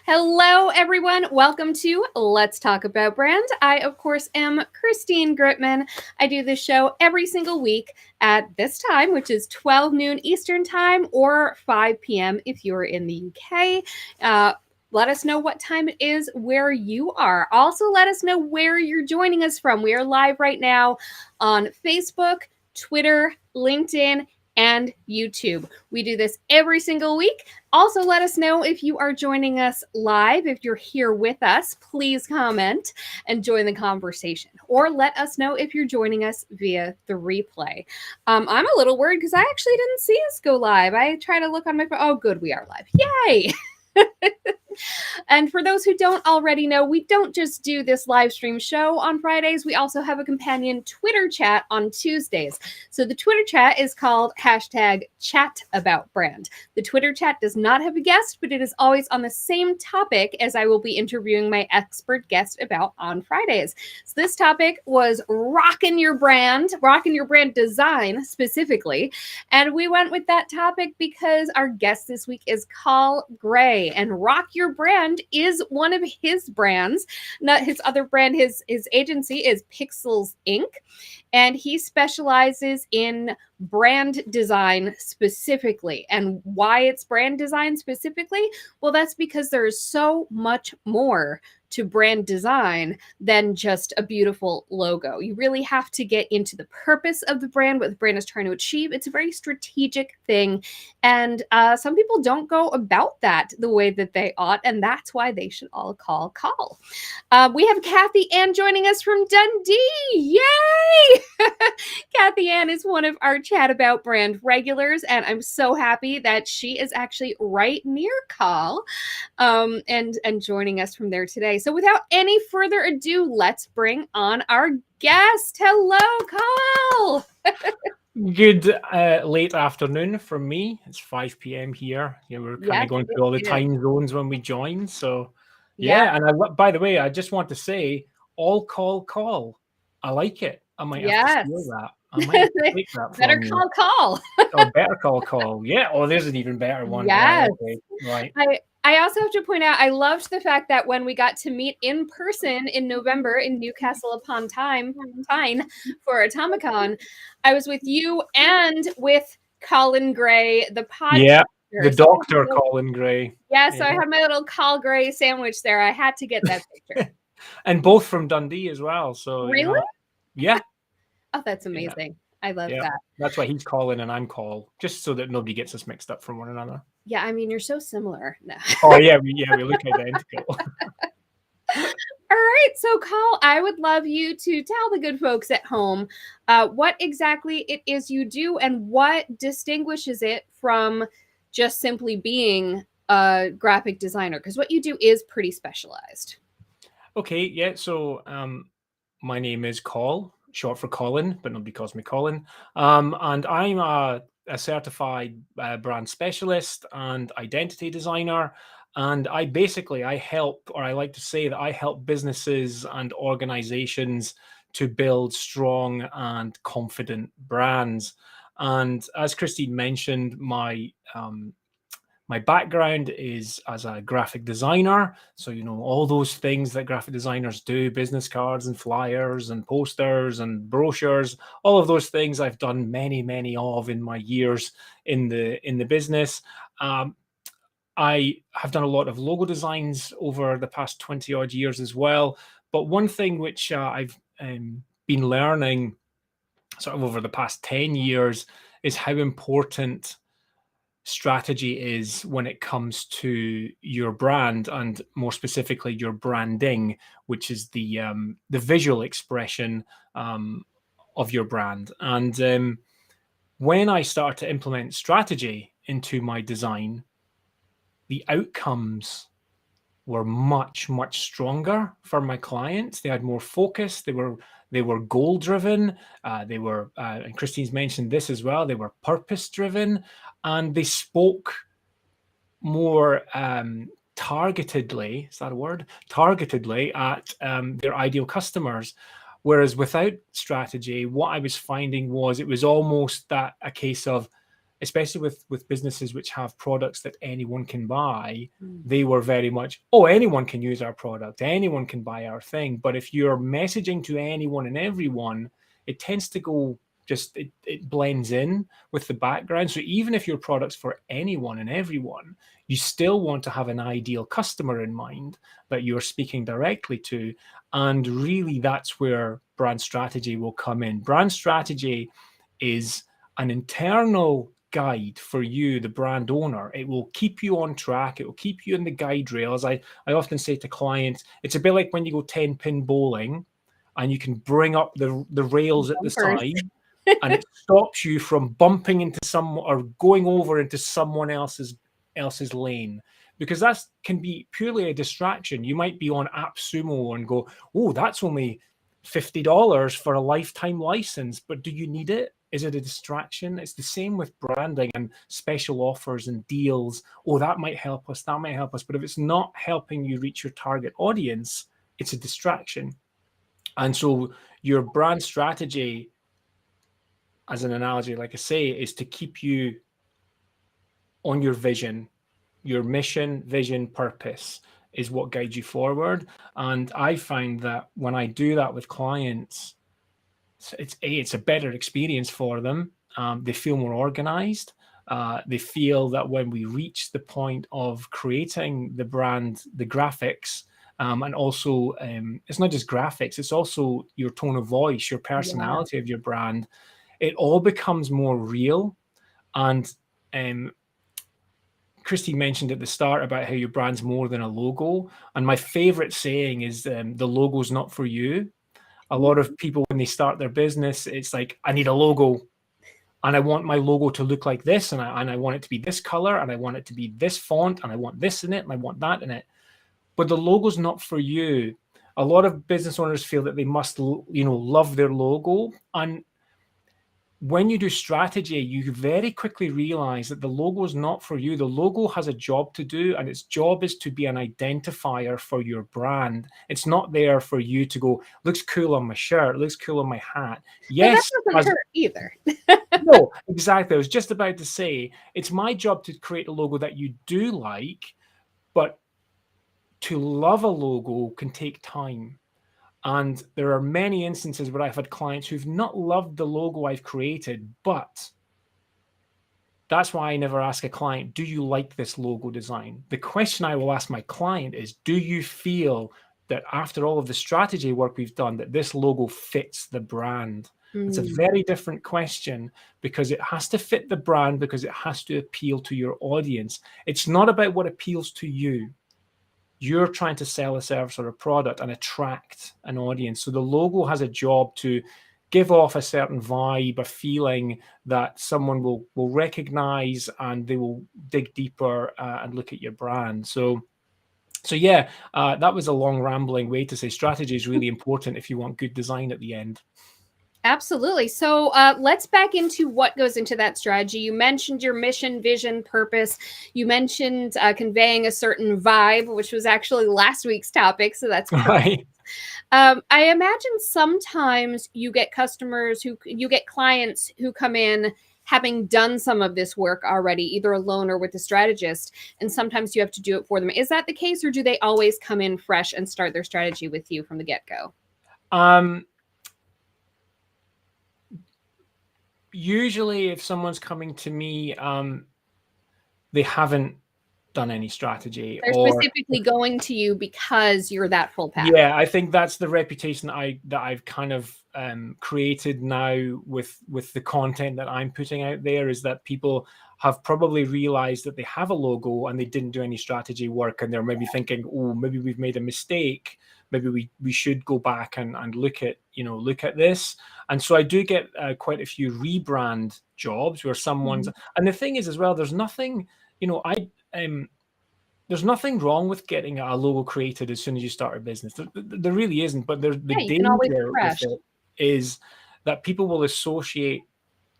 Hello, everyone. Welcome to Let's Talk About Brand. I, of course, am Christine Gritman. I do this show every single week at this time, which is 12 noon Eastern Time or 5 p.m. if you're in the UK. Let us know what time it is where you are. Also, let us know where you're joining us from. We are live right now on Facebook, Twitter, LinkedIn, and YouTube. We do this every single week. Also, let us know if you are joining us live. If you're here with us, please comment and join the conversation. Or let us know if you're joining us via the replay. I'm a little worried because I actually didn't see us go live. I try to look on my phone. Oh, good, we are live. Yay! And for those who don't already know, we don't just do this live stream show on Fridays. We also have a companion Twitter chat on Tuesdays. So the Twitter chat is called #ChatAboutBrand. The Twitter chat does not have a guest, but it is always on the same topic as I will be interviewing my expert guest about on Fridays. So this topic was rocking your brand design specifically. And we went with that topic because our guest this week is Col Gray, and Rock Your Brand is one of his brands. Not his other brand, his agency is Pixels Inc. And he specializes in brand design specifically. And why it's brand design specifically? Well, that's because there is so much more to brand design than just a beautiful logo. You really have to get into the purpose of the brand, what the brand is trying to achieve. It's a very strategic thing. And some people don't go about that the way that they ought. And that's why they should all call Col. We have Kathy Ann joining us from Dundee. Yay! Kathy Ann is one of our Chat About Brand regulars. And I'm so happy that she is actually right near Col and joining us from there today. So without any further ado, let's bring on our guest. Hello, Col. Good late afternoon from me. It's 5 p.m. here. We're kind of going through all the time zones when we join. So yeah. And by the way, I just want to say, all call. I like it. I might have to steal that. I might have to take that better from call. Oh, better call. Yeah. Oh, there's an even better one. Yes. Right. I also have to point out, I loved the fact that when we got to meet in person in November in Newcastle upon Tyne for Atomicon, I was with you and with Colin Gray, the podcast. Yeah, the doctor, Colin Gray. Yeah, so I had my little Col Gray sandwich there. I had to get that picture. And both from Dundee as well. So really? Yeah. Oh, that's amazing. Yeah. I love that. That's why he's Colin and I'm Col, just so that nobody gets us mixed up from one another. Yeah, I mean, you're so similar. No. Oh, yeah, we look identical. All right, so Col, I would love you to tell the good folks at home what exactly it is you do and what distinguishes it from just simply being a graphic designer, because what you do is pretty specialized. Okay, yeah, so my name is Col, short for Colin, but nobody calls me Colin. And I'm a certified brand specialist and identity designer. And I help, or I like to say that I help businesses and organizations to build strong and confident brands. And as Christine mentioned, my background is as a graphic designer. So, all those things that graphic designers do, business cards and flyers and posters and brochures, all of those things I've done many, many of in my years in the business. I have done a lot of logo designs over the past 20 odd years as well. But one thing which I've been learning sort of over the past 10 years is how important strategy is when it comes to your brand, and more specifically your branding, which is the visual expression of your brand. And when I start to implement strategy into my design, the outcomes were much, much stronger for my clients. They had more focus. They were goal driven. They were, and Christine's mentioned this as well, they were purpose driven, and they spoke more targetedly, is that a word? Targetedly at their ideal customers. Whereas without strategy, what I was finding was it was almost a case of especially with businesses which have products that anyone can buy, they were very much, oh, anyone can use our product, anyone can buy our thing. But if you're messaging to anyone and everyone, it tends to go just, it blends in with the background. So even if your product's for anyone and everyone, you still want to have an ideal customer in mind that you're speaking directly to. And really, that's where brand strategy will come in. Brand strategy is an internal guide for you, the brand owner. It will keep you on track. It will keep you in the guide rails. I often say to clients, it's a bit like when you go 10-pin bowling and you can bring up the rails at the side and it stops you from bumping into someone or going over into someone else's lane, because that can be purely a distraction. You might be on AppSumo and go, oh, that's only $50 for a lifetime license, but do you need it? Is it a distraction? It's the same with branding and special offers and deals. Oh, that might help us, that might help us. But if it's not helping you reach your target audience, it's a distraction. And so your brand strategy, as an analogy, like I say, is to keep you on your vision. Your mission, vision, purpose is what guides you forward. And I find that when I do that with clients, it's a better experience for them. They feel more organized. They feel that when we reach the point of creating the brand, the graphics, and also it's not just graphics, it's also your tone of voice, your personality of your brand. It all becomes more real. And Christy mentioned at the start about how your brand's more than a logo. And my favorite saying is the logo's not for you. A lot of people, when they start their business, it's like, I need a logo and I want my logo to look like this. And I want it to be this color and I want it to be this font and I want this in it and I want that in it. But the logo's not for you. A lot of business owners feel that they must, love their logo. And when you do strategy, you very quickly realize that the logo is not for you. The logo has a job to do, and its job is to be an identifier for your brand. It's not there for you to go, looks cool on my shirt, looks cool on my hat. Yes, but that doesn't hurt either. No, exactly. I was just about to say, it's my job to create a logo that you do like, but to love a logo can take time. And there are many instances where I've had clients who've not loved the logo I've created, but that's why I never ask a client, do you like this logo design? The question I will ask my client is, do you feel that after all of the strategy work we've done, that this logo fits the brand? It's a very different question, because it has to fit the brand, because it has to appeal to your audience. It's not about what appeals to you. You're trying to sell a service or a product and attract an audience. So the logo has a job to give off a certain vibe, a feeling that someone will recognize, and they will dig deeper and look at your brand. So yeah, that was a long rambling way to say strategy is really important if you want good design at the end. Absolutely. So let's back into what goes into that strategy. You mentioned your mission, vision, purpose. You mentioned conveying a certain vibe, which was actually last week's topic. So that's right. I imagine sometimes you get clients who come in having done some of this work already, either alone or with a strategist, and sometimes you have to do it for them. Is that the case, or do they always come in fresh and start their strategy with you from the get-go? Usually if someone's coming to me, they haven't done any strategy. They're specifically going to you because you're that full pack. Yeah, I think that's the reputation that I've kind of created now with the content that I'm putting out there, is that people have probably realized that they have a logo and they didn't do any strategy work, and they're maybe thinking, oh, maybe we've made a mistake. Maybe we should go back and look at this. And so I do get quite a few rebrand jobs where someone's, and the thing is as well, there's nothing, there's nothing wrong with getting a logo created as soon as you start a business. There really isn't. But the danger with it is that people will associate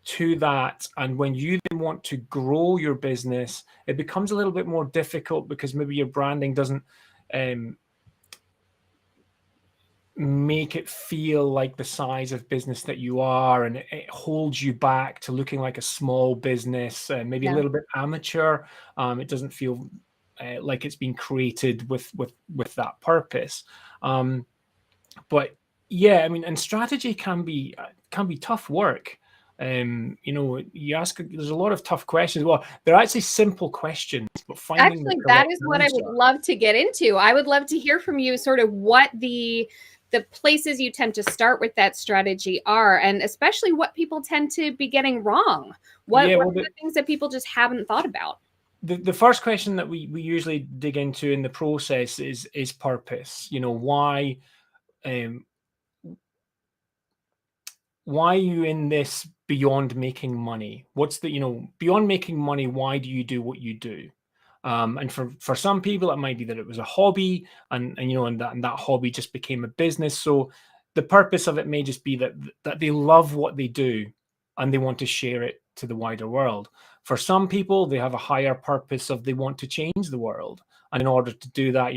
to that. And when you then want to grow your business, it becomes a little bit more difficult, because maybe your branding doesn't make it feel like the size of business that you are, and it holds you back to looking like a small business, maybe a Yeah. little bit amateur. It doesn't feel like it's been created with that purpose. But yeah, I mean, and strategy can be tough work. You ask, there's a lot of tough questions. Well, they're actually simple questions, but finding the Actually, that correct is what I would answer. love to get into. I would love to hear from you sort of what the places you tend to start with that strategy are, and especially what people tend to be getting wrong. What Yeah, what well, are the things that people just haven't thought about? the first question that we usually dig into in the process is purpose. Um, why are you in this beyond making money? What's the, beyond making money, why do you do what you do? And for some people, it might be that it was a hobby, and that hobby just became a business. So the purpose of it may just be that they love what they do, and they want to share it to the wider world. For some people, they have a higher purpose of they want to change the world, and in order to do that,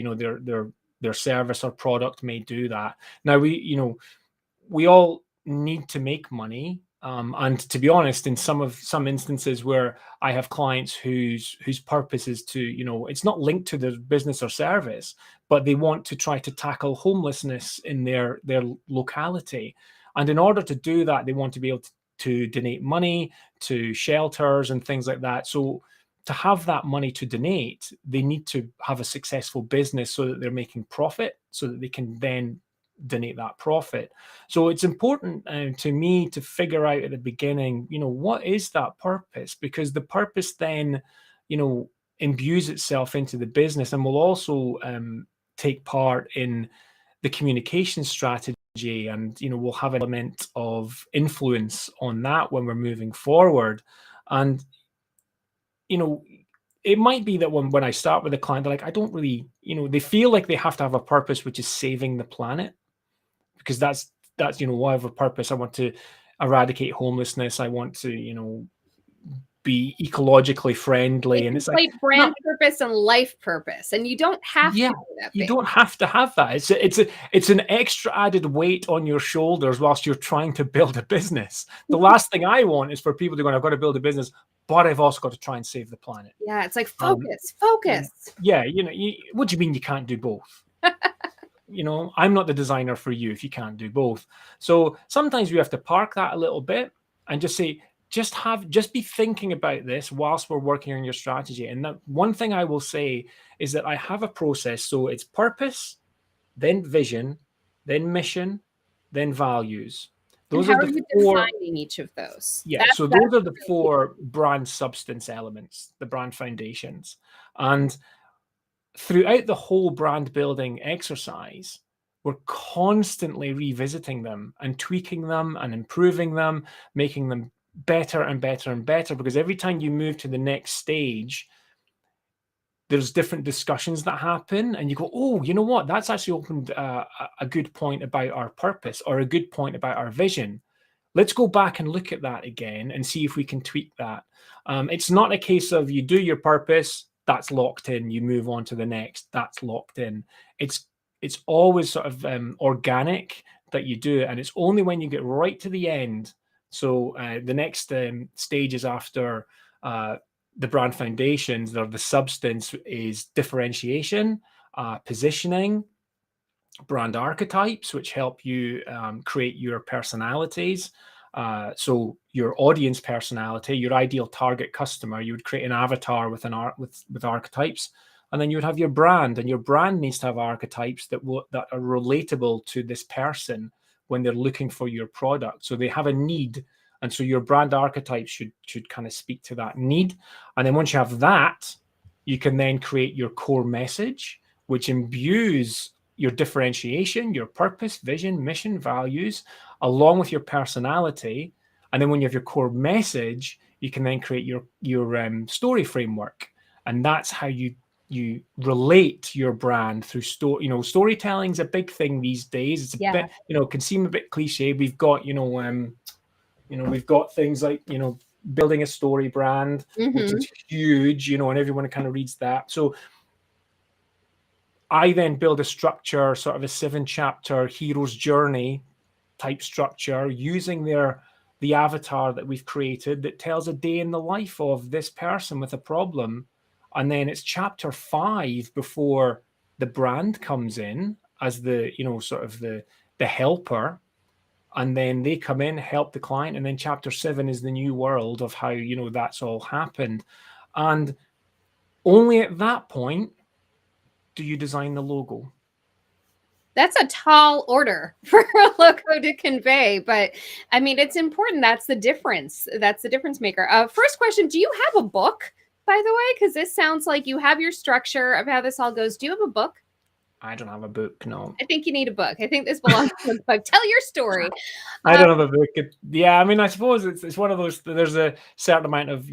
their service or product may do that. Now we all need to make money. And to be honest, in some instances where I have clients whose purpose is to, it's not linked to their business or service, but they want to try to tackle homelessness in their locality. And in order to do that, they want to be able to donate money to shelters and things like that. So to have that money to donate, they need to have a successful business so that they're making profit, so that they can then donate that profit. So it's important to me to figure out at the beginning, what is that purpose? Because the purpose then, imbues itself into the business, and will also take part in the communication strategy, and we'll have an element of influence on that when we're moving forward. And you know it might be that when I start with a client, they're like, I don't really, they feel like they have to have a purpose, which is saving the planet, because that's whatever purpose. I want to eradicate homelessness, I want to be ecologically friendly, They and it's like, conflate no, brand purpose and life purpose, and you don't have yeah, to do that, you babe. don't have to have that. It's an extra added weight on your shoulders whilst you're trying to build a business. The last thing I want is for people to go, I've got to build a business, but I've also got to try and save the planet. Yeah, it's like um focus. yeah, what do you mean you can't do both? I'm not the designer for you if you can't do both. So sometimes we have to park that a little bit and just say, just be thinking about this whilst we're working on your strategy. And that one thing I will say is that I have a process. So it's purpose, then vision, then mission, then values. And Those how are are the you four. defining each of those? Yeah, That's so those that's are the really key. four brand substance elements, the brand foundations. And throughout the whole brand building exercise, we're constantly revisiting them and tweaking them and improving them, making them better and better and better. Because every time you move to the next stage, there's different discussions that happen, and you go, oh, you know what? That's actually opened a good point about our purpose, or a good point about our vision. Let's go back and look at that again and see if we can tweak that. It's not a case of you do your purpose, that's locked in, you move on to the next, that's locked in. It's always sort of organic that you do it, and it's only when you get right to the end. So the next stage is after the brand foundations, or the substance, is differentiation, positioning, brand archetypes, which help you create your personalities. So your audience personality, your ideal target customer, you would create an avatar with with archetypes, and then you would have your brand, and your brand needs to have archetypes that are relatable to this person when they're looking for your product. So they have a need, and so your brand archetype should kind of speak to that need. And then once you have that, you can then create your core message, which imbues your differentiation, your purpose, vision, mission, values, along with your personality. And then when you have your core message, you can then create your story framework, and that's how you relate your brand through story. Storytelling is a big thing these days. It's a Yeah. bit, can seem a bit cliche. We've got, we've got things like, building a story brand, which Mm-hmm. is huge, and everyone kind of reads that. So I then build a structure, sort of a 7-chapter hero's journey type structure, using the avatar that we've created that tells a day in the life of this person with a problem. And then it's chapter 5 before the brand comes in as the, sort of the helper. And then they come in, help the client. And then chapter 7 is the new world of how, that's all happened. And only at that point do you design the logo. That's a tall order for a logo to convey, but I mean, it's important. That's the difference. That's the difference maker. First question, do you have a book, by the way? Because this sounds like you have your structure of how this all goes. Do you have a book? I don't have a book, no. I think you need a book. I think this belongs to a book. Tell your story. I don't have a book. I mean, I suppose it's one of those, there's a certain amount of,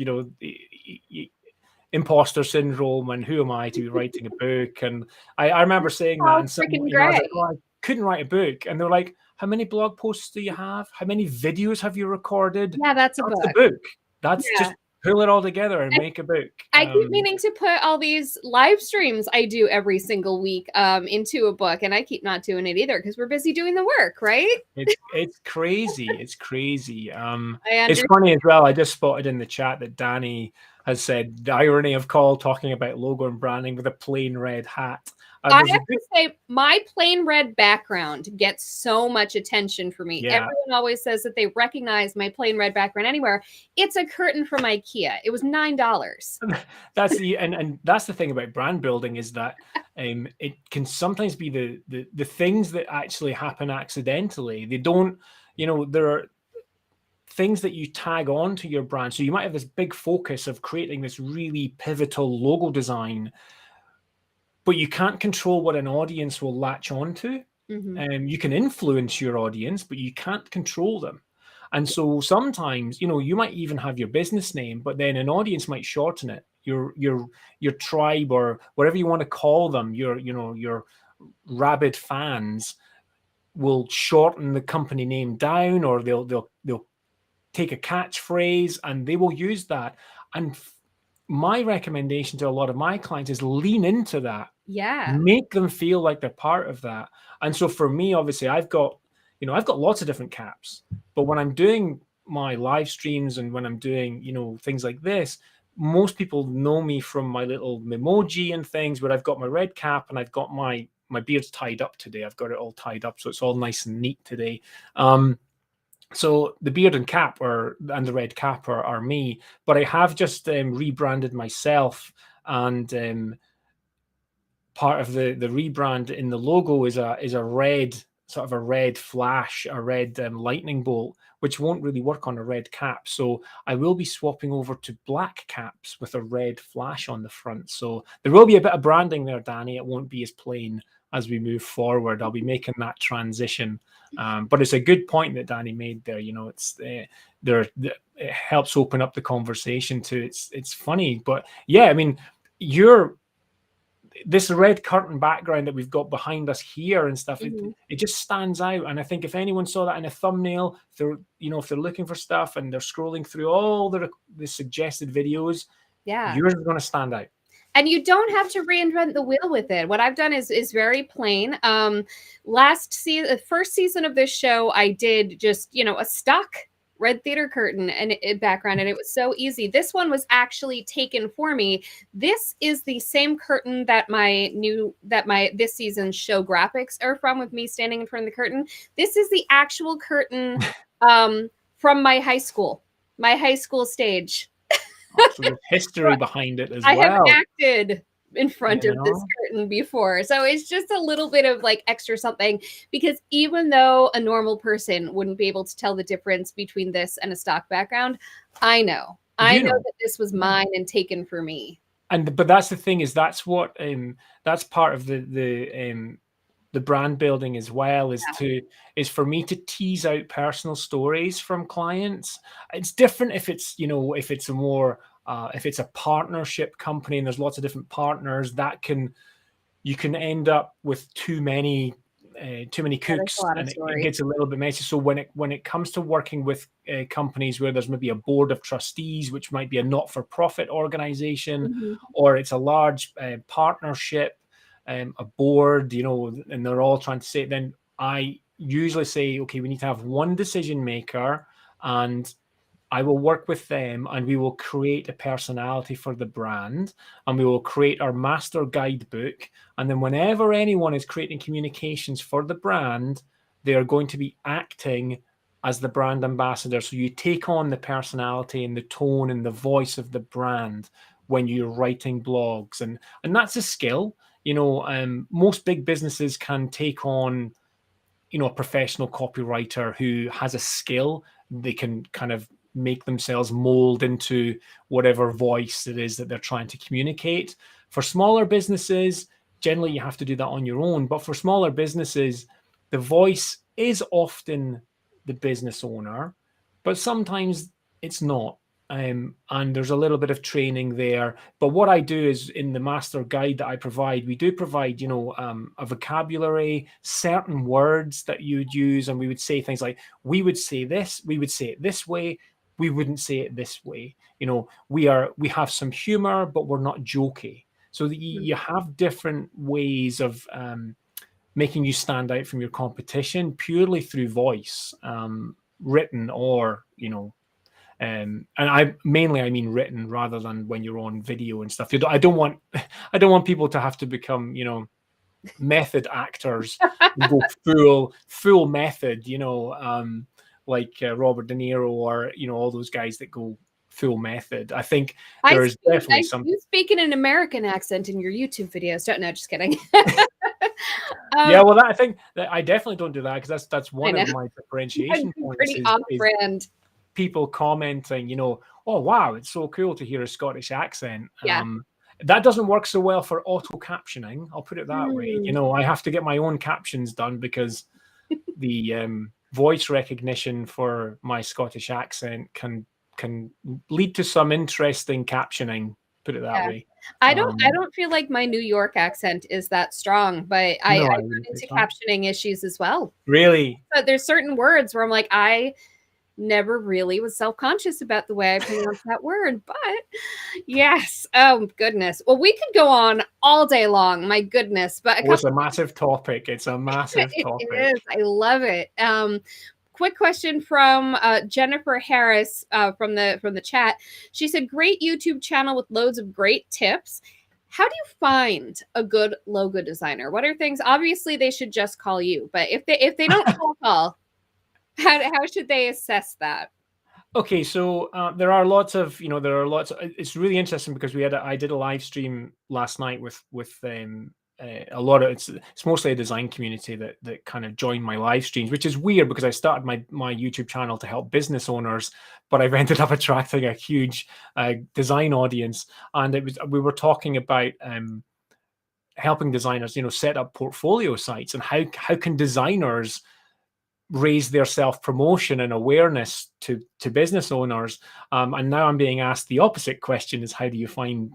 imposter syndrome and who am I to be writing a book? And I remember saying that, and someone, I was like, oh, I couldn't write a book. And they're like, how many blog posts do you have? How many videos have you recorded? Yeah, that's a book. That's just pull it all together and make a book. I keep meaning to put all these live streams I do every single week into a book, and I keep not doing it either because we're busy doing the work, right? It's crazy. It's crazy. It's funny as well. I just spotted in the chat that Danny has said the irony of Col talking about logo and branding with a plain red hat. I have to say, my plain red background gets so much attention for me. Yeah. Everyone always says that they recognize my plain red background anywhere. It's a curtain from IKEA. It was $9. That's and that's the thing about brand building is that it can sometimes be the things that actually happen accidentally. They don't, there are things that you tag on to your brand. So you might have this big focus of creating this really pivotal logo design, but you can't control what an audience will latch onto. Mm-hmm. You can influence your audience, but you can't control them. And so sometimes, you might even have your business name, but then an audience might shorten it. Your tribe or whatever you want to call them, your rabid fans will shorten the company name down, or they'll take a catchphrase and they will use that. And my recommendation to a lot of my clients is lean into that. Yeah. Make them feel like they're part of that. And so for me, obviously, I've got lots of different caps, but when I'm doing my live streams and when I'm doing, things like this, most people know me from my little memoji and things where I've got my red cap and I've got my beard's tied up today. I've got it all tied up. So it's all nice and neat today. So the beard and cap and the red cap are me, but I have just rebranded myself, and part of the rebrand in the logo is a red, sort of a red flash, a red lightning bolt, which won't really work on a red cap. So I will be swapping over to black caps with a red flash on the front. So there will be a bit of branding there, Danny. It won't be as plain as we move forward. I'll be making that transition. But it's a good point that Danny made there. It's it helps open up the conversation to it's funny, but yeah, I mean, this red curtain background that we've got behind us here and stuff, mm-hmm. it just stands out. And I think if anyone saw that in a thumbnail, if they're looking for stuff and they're scrolling through all the suggested videos, yours is going to stand out. And you don't have to reinvent the wheel with it. What I've done is very plain. The first season of this show, I did just, a stock red theater curtain and background, and it was so easy. This one was actually taken for me. This is the same curtain that this season's show graphics are from, with me standing in front of the curtain. This is the actual curtain from my high school stage. So there's history behind it as well. I have acted in front of this curtain before. So it's just a little bit of like extra something, because even though a normal person wouldn't be able to tell the difference between this and a stock background, I know that this was mine and taken for me. But that's the thing, is that's what that's part of the brand building as well, is for me to tease out personal stories from clients. It's different if it's if it's a partnership company and there's lots of different partners, you can end up with too many cooks, and it gets a little bit messy. So when it comes to working with companies where there's maybe a board of trustees, which might be a not-for-profit organization, mm-hmm. or it's a large partnership, a board, and they're all trying to say it, then I usually say, okay, we need to have one decision maker, and I will work with them, and we will create a personality for the brand, and we will create our master guidebook. And then whenever anyone is creating communications for the brand, they are going to be acting as the brand ambassador. So you take on the personality and the tone and the voice of the brand when you're writing blogs. And that's a skill. Most big businesses can take on, a professional copywriter who has a skill. They can kind of make themselves mold into whatever voice it is that they're trying to communicate. For smaller businesses, generally you have to do that on your own. But for smaller businesses, the voice is often the business owner, but sometimes it's not. And there's a little bit of training there. But what I do is, in the master guide that I provide, we do provide, a vocabulary, certain words that you would use. And we would say things like, we would say this, we would say it this way, we wouldn't say it this way. We have some humor, but we're not jokey. So you have different ways of making you stand out from your competition purely through voice, written or, and I mean written rather than when you're on video and stuff. I don't want people to have to become, method actors and go full method, like Robert De Niro or, all those guys that go full method. I think there's definitely some. You speak in an American accent in your YouTube videos, don't know? Just kidding. Yeah, well, I think that I definitely don't do that, because that's one of my differentiation points. Pretty off-brand. People commenting, oh wow, it's so cool to hear a Scottish accent. Yeah. That doesn't work so well for auto captioning. I'll put it that way. I have to get my own captions done, because the voice recognition for my Scottish accent can lead to some interesting captioning. Put it that way. I don't feel like my New York accent is that strong, but I run into captioning issues as well. Really? But there's certain words where I'm like, I never really was self-conscious about the way I pronounce that word, but yes. Oh goodness. Well, we could go on all day long. My goodness. But it's a massive topic. It's a massive topic. It is. I love it. Quick question from Jennifer Harris from the chat. She said, "Great YouTube channel with loads of great tips. How do you find a good logo designer? What are things? Obviously, they should just call you, but if they don't call, how should they assess that?" Okay, so there are lots of. It's really interesting, because I did a live stream last night with a lot of it's mostly a design community that kind of joined my live streams, which is weird, because I started my YouTube channel to help business owners, but I've ended up attracting a huge design audience. And we were talking about helping designers, set up portfolio sites, and how can designers raise their self-promotion and awareness to business owners. And now I'm being asked the opposite question: is how do you find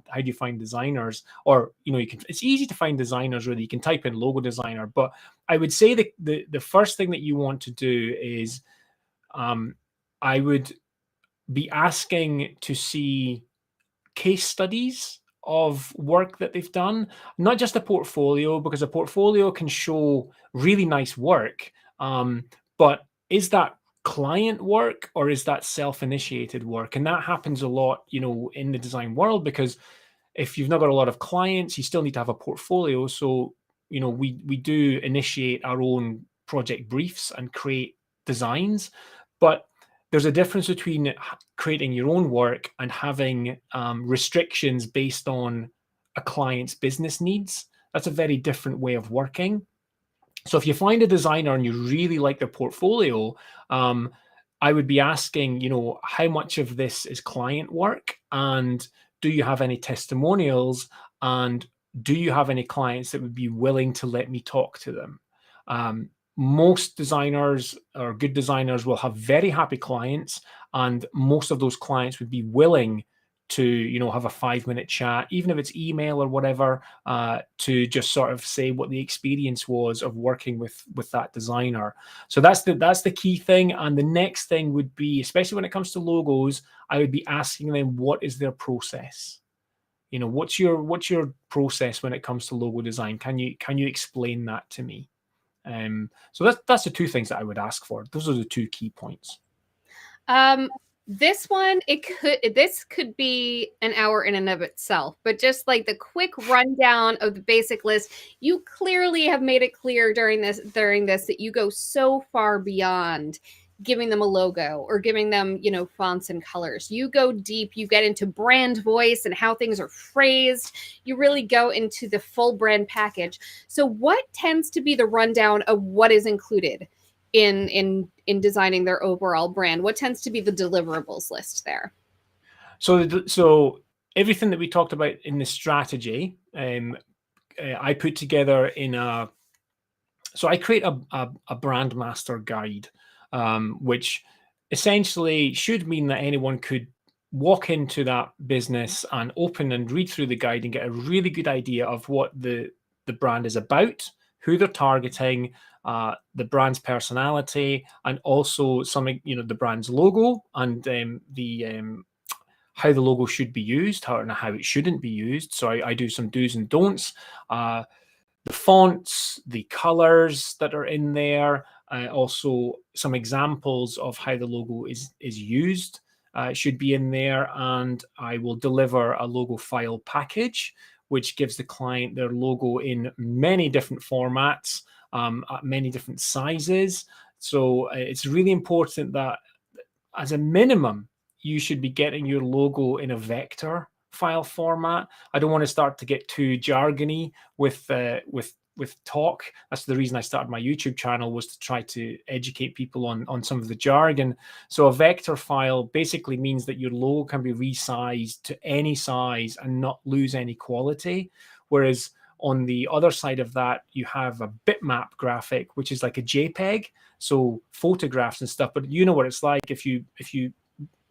designers? Or it's easy to find designers, really. You can type in logo designer, but I would say the first thing that you want to do is I would be asking to see case studies of work that they've done, not just a portfolio, because a portfolio can show really nice work. But is that client work, or is that self-initiated work? And that happens a lot, in the design world, because if you've not got a lot of clients, you still need to have a portfolio. So, we do initiate our own project briefs and create designs, but there's a difference between creating your own work and having restrictions based on a client's business needs. That's a very different way of working. So if you find a designer and you really like their portfolio, I would be asking, how much of this is client work, and do you have any testimonials, and do you have any clients that would be willing to let me talk to them? Most designers, or good designers, will have very happy clients, and most of those clients would be willing to have a 5-minute chat, even if it's email or whatever, to just sort of say what the experience was of working with that designer. So that's the key thing. And the next thing would be, especially when it comes to logos, I would be asking them, what is their process? what's your process when it comes to logo design? Can you explain that to me? So that's the two things that I would ask for. Those are the two key points. This one, this could be an hour in and of itself, but just like the quick rundown of the basic list, you clearly have made it clear during this that you go so far beyond giving them a logo or giving them, fonts and colors. You go deep, you get into brand voice and how things are phrased. You really go into the full brand package. So what tends to be the rundown of what is included in designing their overall brand? What tends to be the deliverables list there? So everything that we talked about in the strategy, I put together so I create a brand master guide, which essentially should mean that anyone could walk into that business and open and read through the guide and get a really good idea of what the brand is about, who they're targeting, the brand's personality, and also the brand's logo and how the logo should be used, how it shouldn't be used. So I do some do's and don'ts. The fonts, the colors that are in there, also some examples of how the logo is used should be in there. And I will deliver a logo file package, which gives the client their logo in many different formats, at many different sizes. So it's really important that as a minimum, you should be getting your logo in a vector file format. I don't want to start to get too jargony with talk. That's the reason I started my YouTube channel, was to try to educate people on some of the jargon. So a vector file basically means that your logo can be resized to any size and not lose any quality. Whereas on the other side of that, you have a bitmap graphic, which is like a JPEG, so photographs and stuff. But you know what it's like if you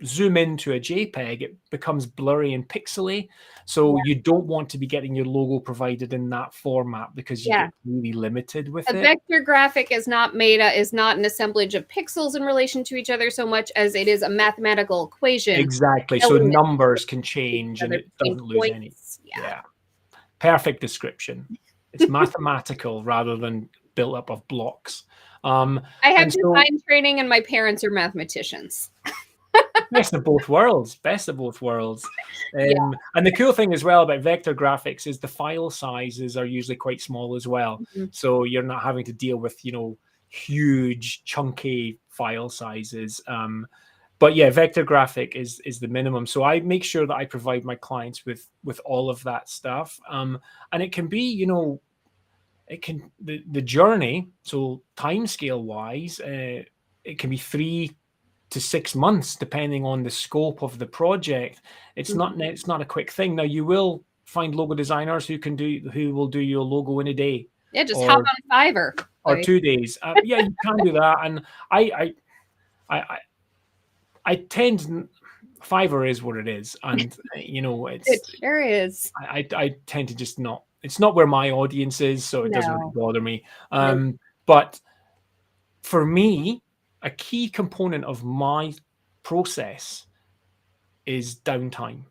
zoom into a JPEG, it becomes blurry and pixely. So you don't want to be getting your logo provided in that format because you get really limited with it. A vector graphic is not an assemblage of pixels in relation to each other so much as it is a mathematical equation. Exactly. So numbers can change and it doesn't lose any. Yeah. Perfect description. It's mathematical rather than built up of blocks. I have design training and my parents are mathematicians. Best of both worlds. And the cool thing as well about vector graphics is the file sizes are usually quite small as well. Mm-hmm. So you're not having to deal with, huge chunky file sizes. But yeah, vector graphic is the minimum. So I make sure that I provide my clients with all of that stuff. And it can be, the journey. So timescale wise, it can be 3 to 6 months, depending on the scope of the project. It's not a quick thing. Now you will find logo designers who will do your logo in a day. Yeah, just hop on Fiverr. Or 2 days. Yeah, you can do that. And I tend, Fiverr is what it is, and it sure is. I tend to just not. It's not where my audience is, so it doesn't really bother me. But for me, a key component of my process is downtime,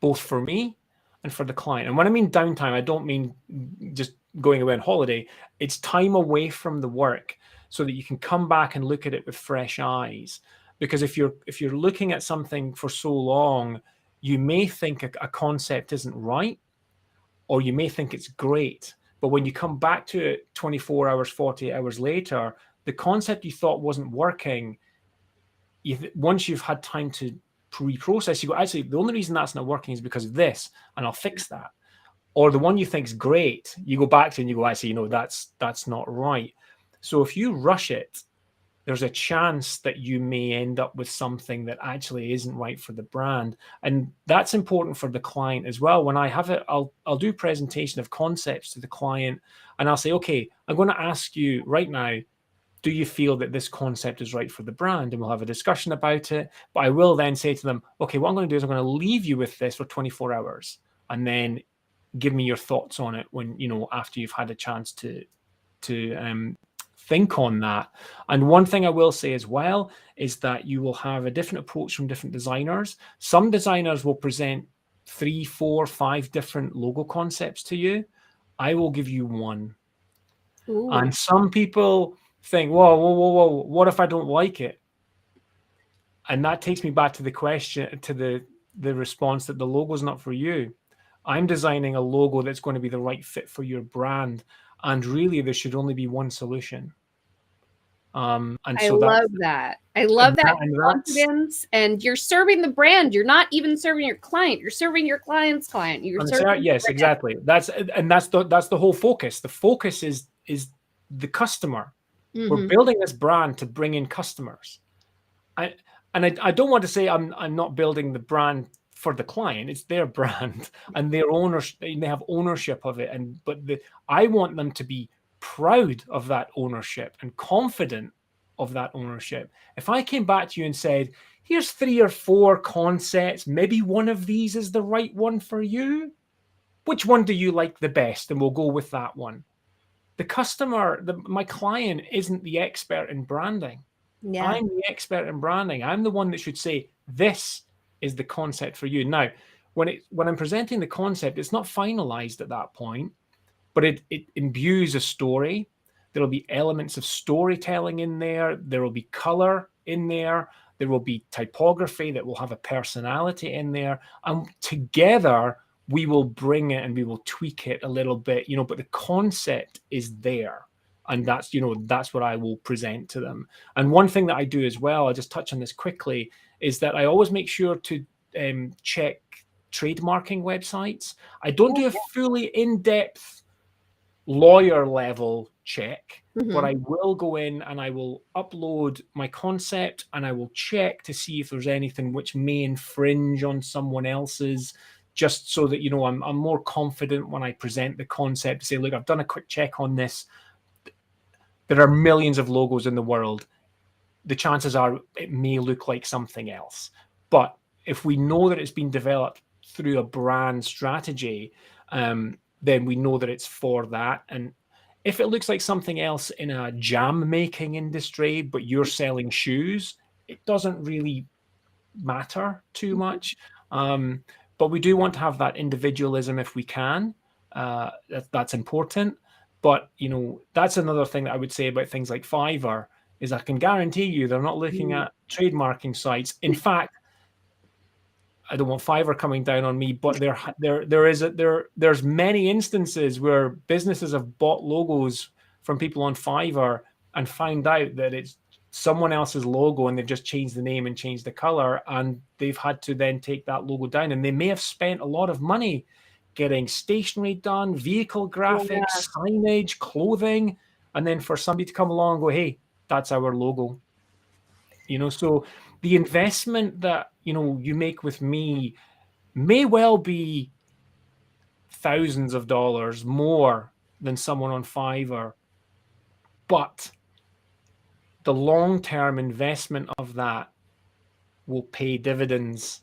both for me and for the client. And when I mean downtime, I don't mean just going away on holiday. It's time away from the work so that you can come back and look at it with fresh eyes. Because if you're looking at something for so long, you may think a concept isn't right, or you may think it's great. But when you come back to it 24 hours, 48 hours later, the concept you thought wasn't working, once you've had time to reprocess, you go, actually, the only reason that's not working is because of this, and I'll fix that. Or the one you think is great, you go back to and you go, actually, that's not right. So if you rush it, there's a chance that you may end up with something that actually isn't right for the brand. And that's important for the client as well. When I have it, I'll do presentation of concepts to the client, and I'll say, okay, I'm going to ask you right now, do you feel that this concept is right for the brand? And we'll have a discussion about it. But I will then say to them, okay, what I'm going to do is I'm going to leave you with this for 24 hours and then give me your thoughts on it when, after you've had a chance to think on that. And one thing I will say as well is that you will have a different approach from different designers. Some designers will present 3, 4, 5 different logo concepts to you, I will give you one. Ooh. And some people think, whoa, what if I don't like it? And that takes me back to the question, to the response that the logo is not for you. I'm designing a logo that's going to be the right fit for your brand. And really, there should only be one solution. And I so love that. I love that that's confidence. And you're serving the brand. You're not even serving your client. You're serving your client's client. You're serving yes, exactly. That's the whole focus. The focus is the customer. We're building this brand to bring in customers. I don't want to say I'm not building the brand for the client. It's their brand and their owners. They have ownership of it. But I want them to be proud of that ownership and confident of that ownership. If I came back to you and said, here's 3 or 4 concepts, maybe one of these is the right one for you. Which one do you like the best? And we'll go with that one. The customer, my client, isn't the expert in branding. Yeah. I'm the expert in branding. I'm the one that should say, this is the concept for you. Now, when I'm presenting the concept, it's not finalized at that point, but it imbues a story. There'll be elements of storytelling in there. There will be color in there. There will be typography that will have a personality in there. And together, we will bring it and we will tweak it a little bit, but the concept is there. And that's what I will present to them. And one thing that I do as well, I'll just touch on this quickly, is that I always make sure to check trademarking websites. I don't do a fully in-depth lawyer level check, but I will go in and I will upload my concept and I will check to see if there's anything which may infringe on someone else's, just so that I'm more confident when I present the concept to say, look, I've done a quick check on this. There are millions of logos in the world. The chances are it may look like something else. But if we know that it's been developed through a brand strategy, then we know that it's for that. And if it looks like something else in a jam making industry, but you're selling shoes, it doesn't really matter too much. But we do want to have that individualism if we can. That's important. But that's another thing that I would say about things like Fiverr is I can guarantee you they're not looking at trademarking sites. In fact, I don't want Fiverr coming down on me, but there's many instances where businesses have bought logos from people on Fiverr and found out that it's someone else's logo and they've just changed the name and changed the color, and they've had to then take that logo down. And they may have spent a lot of money getting stationery done, vehicle graphics, signage, clothing, and then for somebody to come along and go, hey, that's our logo. So the investment that you make with me may well be thousands of dollars more than someone on Fiverr, but the long-term investment of that will pay dividends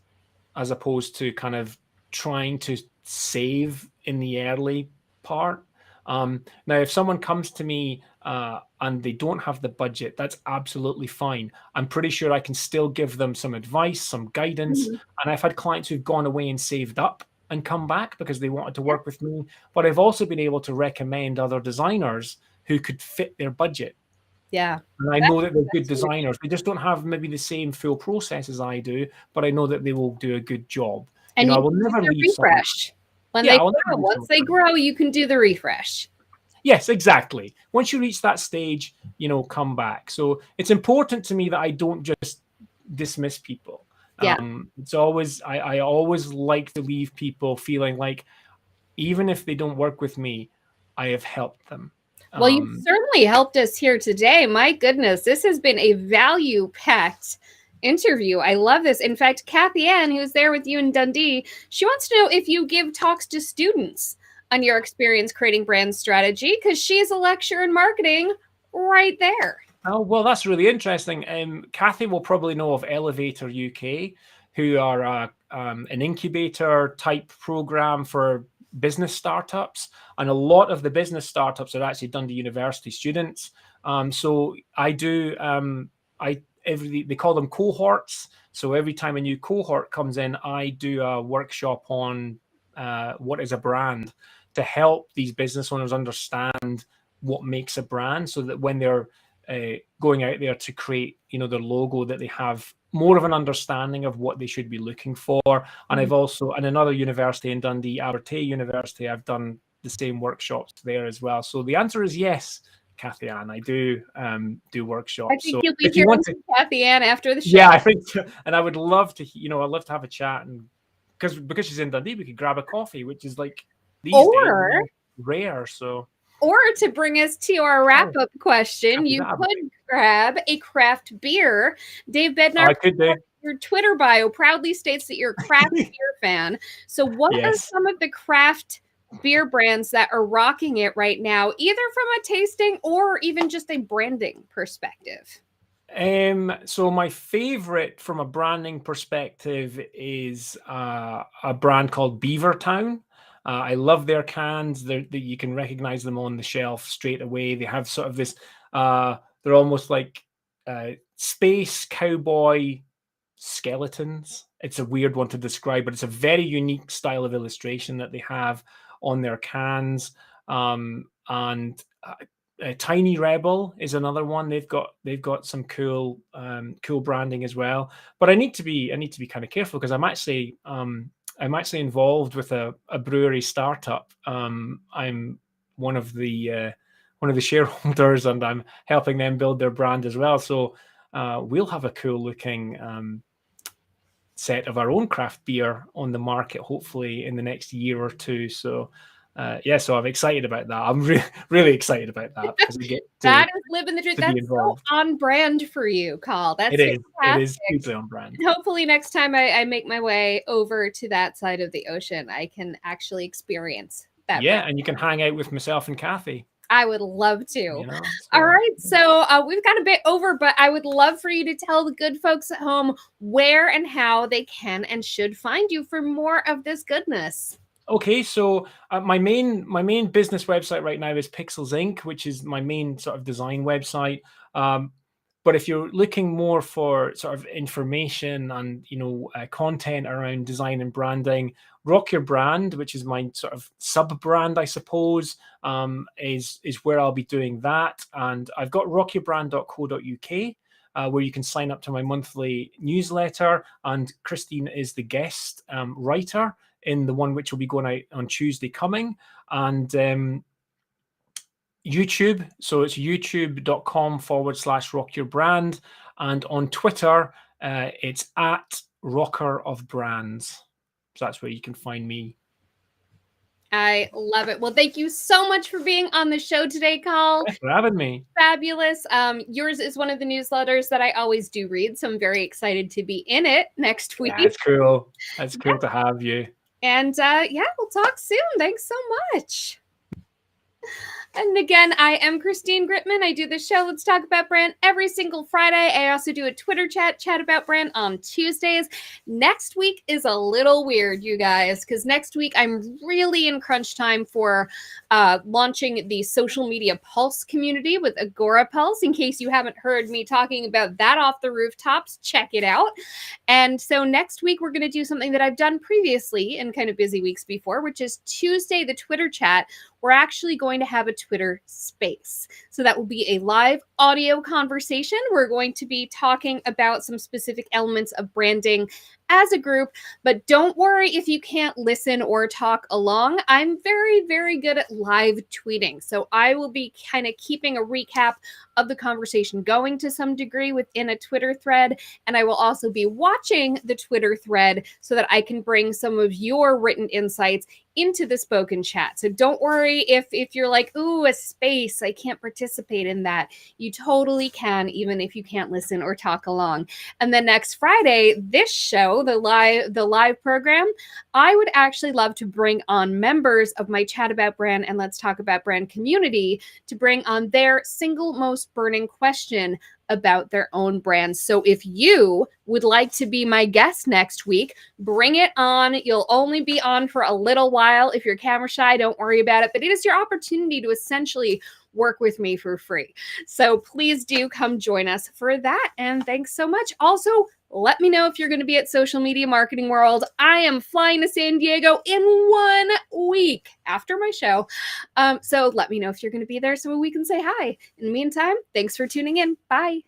as opposed to kind of trying to save in the early part. Now, if someone comes to me and they don't have the budget, that's absolutely fine. I'm pretty sure I can still give them some advice, some guidance. And I've had clients who've gone away and saved up and come back because they wanted to work with me. But I've also been able to recommend other designers who could fit their budget. Yeah. And I know that they're good designers. They just don't have maybe the same full process as I do, but I know that they will do a good job. And I will never leave refresh. Once they grow, you can do the refresh. Yes, exactly. Once you reach that stage, come back. So it's important to me that I don't just dismiss people. Yeah. It's always, I always like to leave people feeling like, even if they don't work with me, I have helped them. Well, you've certainly helped us here today. My goodness, this has been a value-packed interview. I love this. In fact, Kathy Ann, who's there with you in Dundee, she wants to know if you give talks to students on your experience creating brand strategy, because she's a lecturer in marketing right there. Oh, well, that's really interesting. Kathy will probably know of Elevator UK, who are an incubator type program for business startups, and a lot of the business startups are actually Dundee University students. So I do they call them cohorts. So every time a new cohort comes in, I do a workshop on what is a brand, to help these business owners understand what makes a brand, so that when they're going out there to create, their logo, that they have more of an understanding of what they should be looking for. And I've also, in another university in Dundee, Abertay University, I've done the same workshops there as well. So the answer is yes, Kathy Ann, I do workshops. I think So you'll be if you hearing want from to, Kathy Ann after the show. yeah, I think, and I would love to, I'd love to have a chat, and because she's in Dundee, we could grab a coffee, which is like these days rare. So, or to bring us to our wrap-up question, you could grab a craft beer. Dave Bednar, I could do. Your Twitter bio proudly states that you're a craft beer fan. So what are some of the craft beer brands that are rocking it right now, either from a tasting or even just a branding perspective? So my favorite from a branding perspective is a brand called Beavertown. I love their cans. You can recognize them on the shelf straight away. They have sort of this, they're almost like space cowboy skeletons. It's a weird one to describe, but it's a very unique style of illustration that they have on their cans. Tiny Rebel is another one. They've got some cool branding as well. But I need to be kind of careful, because I'm actually involved with a brewery startup. I'm one of the shareholders, and I'm helping them build their brand as well. So we'll have a cool looking set of our own craft beer on the market, hopefully in the next year or two. So so I'm excited about that. I'm really excited about that, because we get that is living the truth. That's so on brand for you, Col. That's it is hugely on brand. And hopefully next time I make my way over to that side of the ocean, I can actually experience that. Yeah, brand. And you can hang out with myself and Kathy. I would love to. All right. So we've got a bit over, but I would love for you to tell the good folks at home where and how they can and should find you for more of this goodness. Okay, so my main business website right now is Pixels Inc., which is my main sort of design website. But if you're looking more for sort of information and content around design and branding, Rock Your Brand, which is my sort of sub brand, I suppose, is where I'll be doing that. And I've got rockyourbrand.co.uk, where you can sign up to my monthly newsletter. And Christine is the guest writer in the one which will be going out on Tuesday coming. And YouTube, so it's youtube.com/rockyourbrand, and on Twitter it's @rockerofbrands. So that's where you can find me. I love it. Well, thank you so much for being on the show today, Col. Thanks for having me. Fabulous. Yours is one of the newsletters that I always do read, so I'm very excited to be in it next week. That's cool. That's cool to have you. And we'll talk soon. Thanks so much. And again, I am Christine Gritman. I do the show Let's Talk About Brand every single Friday. I also do a Twitter chat about brand on Tuesdays. Next week is a little weird, you guys, because next week I'm really in crunch time for launching the social media pulse community with Agora Pulse. In case you haven't heard me talking about that off the rooftops, check it out. And so next week we're going to do something that I've done previously in kind of busy weeks before, which is Tuesday, the Twitter chat. We're actually going to have a Twitter space. So that will be a live audio conversation. We're going to be talking about some specific elements of branding as a group, but don't worry if you can't listen or talk along. I'm very, very good at live tweeting. So I will be kind of keeping a recap of the conversation going to some degree within a Twitter thread. And I will also be watching the Twitter thread so that I can bring some of your written insights into the spoken chat. So don't worry if you're like, ooh, a space, I can't participate in that. You totally can, even if you can't listen or talk along. And then next Friday, this show, the live program, I would actually love to bring on members of my Chat About Brand and Let's Talk About Brand community to bring on their single most burning question about their own brands. So if you would like to be my guest next week, bring it on. You'll only be on for a little while. If you're camera shy, don't worry about it. But it is your opportunity to essentially work with me for free. So please do come join us for that. And thanks so much. Also, let me know if you're going to be at Social Media Marketing World. I am flying to San Diego in 1 week after my show. So let me know if you're going to be there so we can say hi. In the meantime, thanks for tuning in. Bye.